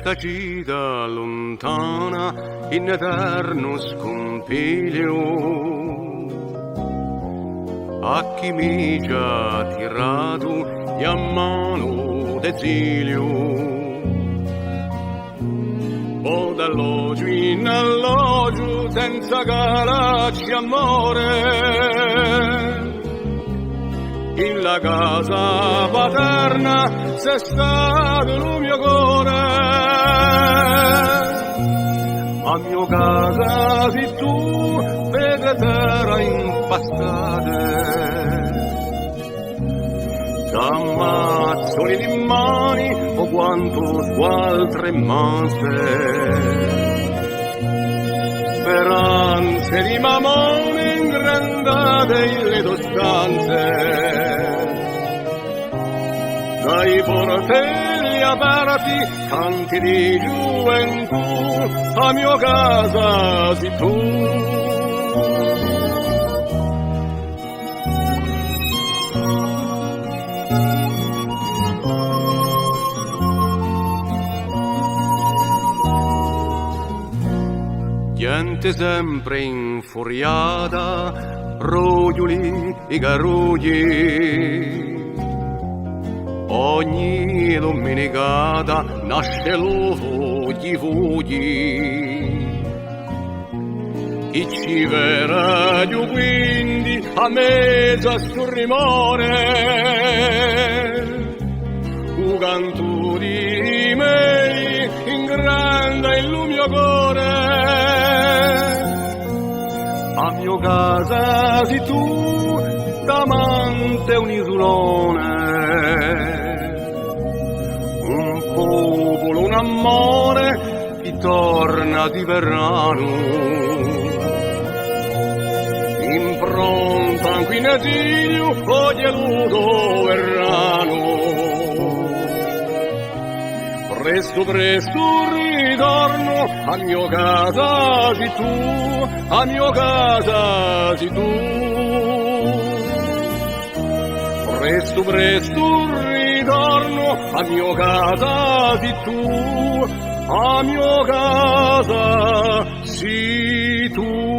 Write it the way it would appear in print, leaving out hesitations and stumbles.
tacita lontana in eterno scompiglio, a chi mi ci ha tirato e a mano d'esilio. O dall'ogio in allogio senza garacci amore, in la casa paterna sei stato il mio cuore. A mio casa sei tu, vede terra impastate, t'ammazzoli di mani o quanto su altre manse. Speranze di mamone ingrandate le tue stanze, dai portelli aperti canti di gioventù, a mio casa sei tu. Gente sempre infuriata, roglioli e garugli, ogni domenicata nasce l'uovo di fugli. Chi ci verrà giù quindi a mezzo a sto rimore, un canto di me in grande il mio cuore. A mio casa sei tu, davanti un isolone, un popolo, un amore che torna di verano, impronta anche in esilio o geluto verrano. Presto, presto ritorno, a mio casa sei tu, a mio casa sei tu. Presto, presto ritorno, a mio casa sei tu, a mio casa sei tu.